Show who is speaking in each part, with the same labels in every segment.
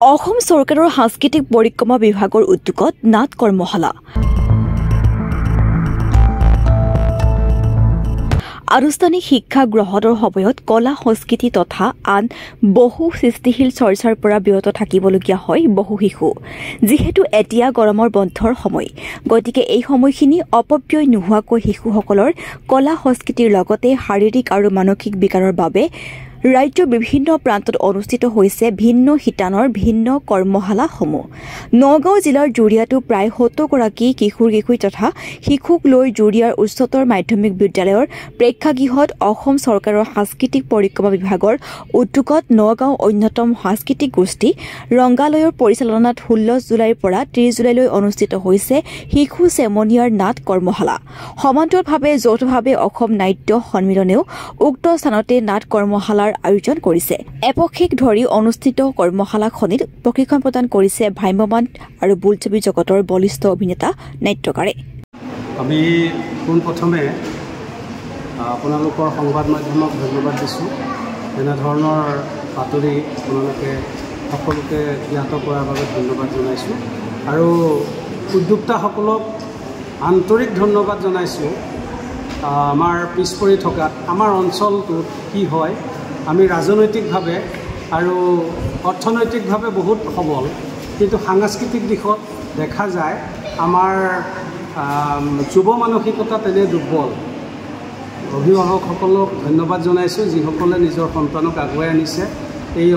Speaker 1: অসম চৰকাৰৰ সাংস্কৃতিক পৰিক্ৰমা বিভাগৰ উদ্যোগত নাট কৰ্মশালা আনুষ্ঠানিক শিক্ষা গ্ৰহণৰ সময়ত কলা সংস্কৃতি তথা আন বহু সৃষ্টিশীল চৰ্চাৰ পৰা বিৰত থাকিবলগীয়া হয় বহু শিশু যিহেতু এতিয়া গৰমৰ বন্ধৰ সময় গতিকে এই সময়খিনি অপব্যয় নোহোৱাকৈ শিশুসকলৰ কলা সংস্কৃতিৰ লগতে শাৰীৰিক আৰু মানসিক বিকাৰৰ বাবে ৰাজ্যৰ বিভিন্ন প্ৰান্তত অনুষ্ঠিত হৈছে ভিন্ন শিতানৰ ভিন্ন কৰ্মশালাসমূহ নগাঁও জিলাৰ জুৰিয়াতো প্ৰায় 70 গৰাকী কিশোৰ তথা শিশুক লৈ জুৰিয়াৰ উচ্চতৰ মাধ্যমিক বিদ্যালয়ৰ প্ৰেক্ষাগৃহত অসম চৰকাৰৰ সাংস্কৃতিক পৰিক্ৰমা বিভাগৰ উদ্যোগত নগাঁও অন্যতম সাংস্কৃতিক গোষ্ঠী ৰংগালয়ৰ পৰিচালনাত 16 জুলাইৰ পৰা 30 জুলাইলৈ অনুষ্ঠিত হৈছে শিশু চেমনিয়াৰ নাট কৰ্মশালা সমান্তৰালভাৱে যৌথভাৱে অসম নাট্য সন্মিলনেও উক্ত স্থানতে নাট কৰ্মশালাৰ আয়োজন কৰিছে এপক্ষিক ধৰি অনুষ্ঠিত কৰ্মশালাখনিত প্ৰশিক্ষণ প্ৰদান কৰিছে ভ্ৰাম্যমাণ আৰু বোলছবি জগতৰ বলিষ্ঠ অভিনেতা নাট্যকাৰে
Speaker 2: আমি পোনপ্ৰথমে আপোনালোকৰ সংবাদ মাধ্যমক ধন্যবাদ দিছোঁ এনে ধৰণৰ বাতৰি আপোনালোকে সকলোকে জ্ঞাত কৰাৰ বাবে ধন্যবাদ জনাইছোঁ আৰু উদ্যোক্তাসকলক আন্তৰিক ধন্যবাদ জনাইছোঁ আমাৰ পিছ পৰি থকাত আমাৰ অঞ্চলটোত কি হয় আমি ৰাজনৈতিকভাৱে আৰু অৰ্থনৈতিকভাৱে বহুত সবল কিন্তু সাংস্কৃতিক দিশত দেখা যায় আমাৰ যুৱ মানসিকতা তেনে দুৰ্বল অভিভাৱকসকলক ধন্যবাদ জনাইছোঁ যিসকলে নিজৰ সন্তানক আগুৱাই আনিছে এই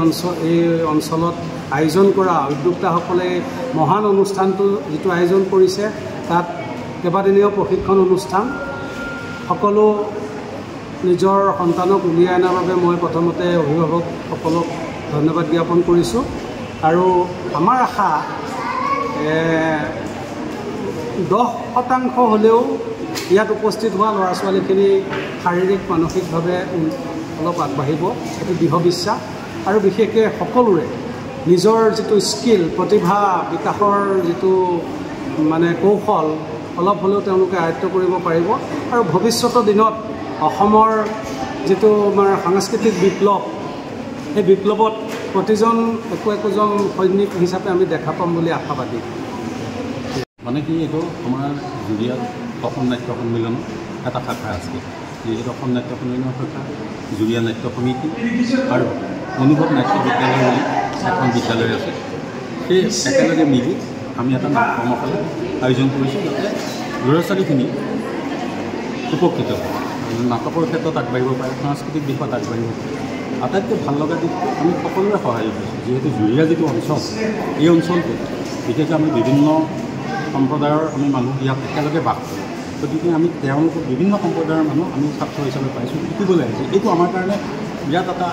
Speaker 2: অঞ্চলত আয়োজন কৰা উদ্যোক্তাসকলে মহান অনুষ্ঠানটো যিটো আয়োজন কৰিছে তাত কেইবাদিনীয় প্ৰশিক্ষণ অনুষ্ঠান সকলো নিজৰ সন্তানক উলিয়াই অনাৰ বাবে মই প্ৰথমতে অভিভাৱকসকলক ধন্যবাদ জ্ঞাপন কৰিছোঁ আৰু আমাৰ আশা 10% হ'লেও ইয়াত উপস্থিত হোৱা ল'ৰা ছোৱালীখিনি শাৰীৰিক মানসিকভাৱে অলপ আগবাঢ়িব সেইটো দৃঢ় বিশ্বাস আৰু বিশেষকৈ সকলোৰে নিজৰ যিটো স্কিল প্ৰতিভা বিকাশৰ যিটো মানে কৌশল অলপ হ'লেও তেওঁলোকে আয়ত্ব কৰিব পাৰিব আৰু ভৱিষ্যতৰ দিনত অসমৰ যিটো আমাৰ সাংস্কৃতিক বিপ্লৱ সেই বিপ্লৱত প্ৰতিজন একোজন সৈনিক হিচাপে আমি দেখা পাম বুলি আশাবাদী
Speaker 3: মানে কি এইটো আমাৰ জুৰিয়া অসম নাট্য সন্মিলনৰ এটা শাখা আছে যিহেতু অসম নাট্য সন্মিলনৰ শাখা জুৰিয়া নাট্য সমিতি আৰু অনুভৱ নাট্য বিদ্যালয় বুলি এখন বিদ্যালয় আছে সেই একেলগে মিলি আমি এটা নাট কৰ্মশালা আয়োজন কৰিছোঁ যাতে ল'ৰা ছোৱালীখিনি উপকৃত হয় নাটকৰ ক্ষেত্ৰত আগবাঢ়িব পাৰে সাংস্কৃতিক দিশত আগবাঢ়িব পাৰে আটাইতকৈ ভাল লগা দিশটো আমি সকলোৰে সহায় কৰিছোঁ যিহেতু জুৰিয়া যিটো অঞ্চল এই অঞ্চলটোত বিশেষকৈ আমি বিভিন্ন সম্প্ৰদায়ৰ আমি মানুহ ইয়াত একেলগে বাস কৰোঁ গতিকে আমি তেওঁলোকক বিভিন্ন সম্প্ৰদায়ৰ মানুহ আমি ছাত্ৰ হিচাপে পাইছোঁ শিকিবলৈ আহিছোঁ এইটো আমাৰ কাৰণে বিৰাট এটা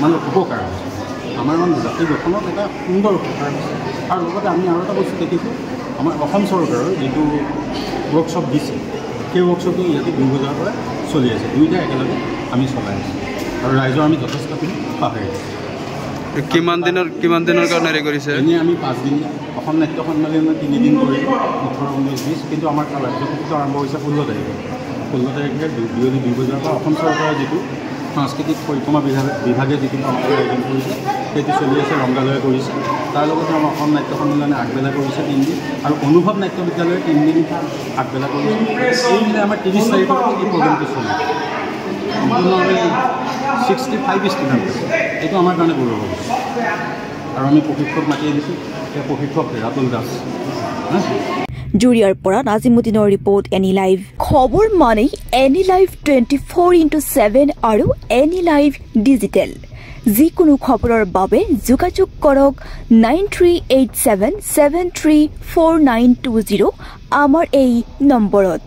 Speaker 3: মানে উপকাৰ হৈছে আমাৰ মানে জাতি গঠনত এটা সুন্দৰ উপকাৰ হৈছে আৰু লগতে আমি আৰু এটা বস্তু দেখিছোঁ আমাৰ অসম চৰকাৰৰ যিটো ৱৰ্কশ্বপ দিছে সেই ৱৰ্কশ্বপটো ইয়াতে 2 বজাৰ পৰা চলি আছে দুইটা একেলগে আমি চলাই আছোঁ আৰু ৰাইজৰ আমি যথেষ্টখিনি সহায় কৰিছোঁ
Speaker 4: কিমান দিনৰ কাৰণে হেৰি কৰিছে
Speaker 3: এনেই আমি 5 দিন অসম নাট্য সন্মিলনত 3 দিন কৰিছোঁ 18, 19, 20 কিন্তু আমাৰ কাৰ্যসূচীটো আৰম্ভ হৈছে 16 তাৰিখে 16 তাৰিখে বিয়লি 2 বজাৰ পৰা অসম চৰকাৰৰ যিটো সাংস্কৃতিক পৰিক্ৰমা বিভাগে যিটো কৰ্মশালা আয়োজন কৰিছে সেইটো চলি আছে ৰংগালয়ে কৰিছে তাৰ লগতে আমাৰ অসম নাট্য সন্মিলনে আগবেলা কৰিছে 3 দিন আৰু অনুভৱ নাট্য বিদ্যালয়ে 3 দিন আগবেলা কৰিছে এইদিনে আমাৰ 30 তাৰিখৰ এই প্ৰগ্ৰেমটো চলিছে সম্পূৰ্ণ আমি 65 ষ্টুডেণ্ট আছে এইটো আমাৰ কাৰণে গৌৰৱ হৈছে আৰু আমি প্ৰশিক্ষক মাতি আনিছোঁ সেই প্ৰশিক্ষক ৰাতুল দাস
Speaker 1: জুৰিয়াৰ পৰা নাজিমুদ্দিনৰ ৰিপৰ্ট এনি লাইভ খবৰ মানে এনি লাইভ 24/7 আৰু এনি লাইভ ডিজিটেল যিকোনো খবৰৰ বাবে যোগাযোগ কৰক 9387734920 আমাৰ এই নম্বৰত।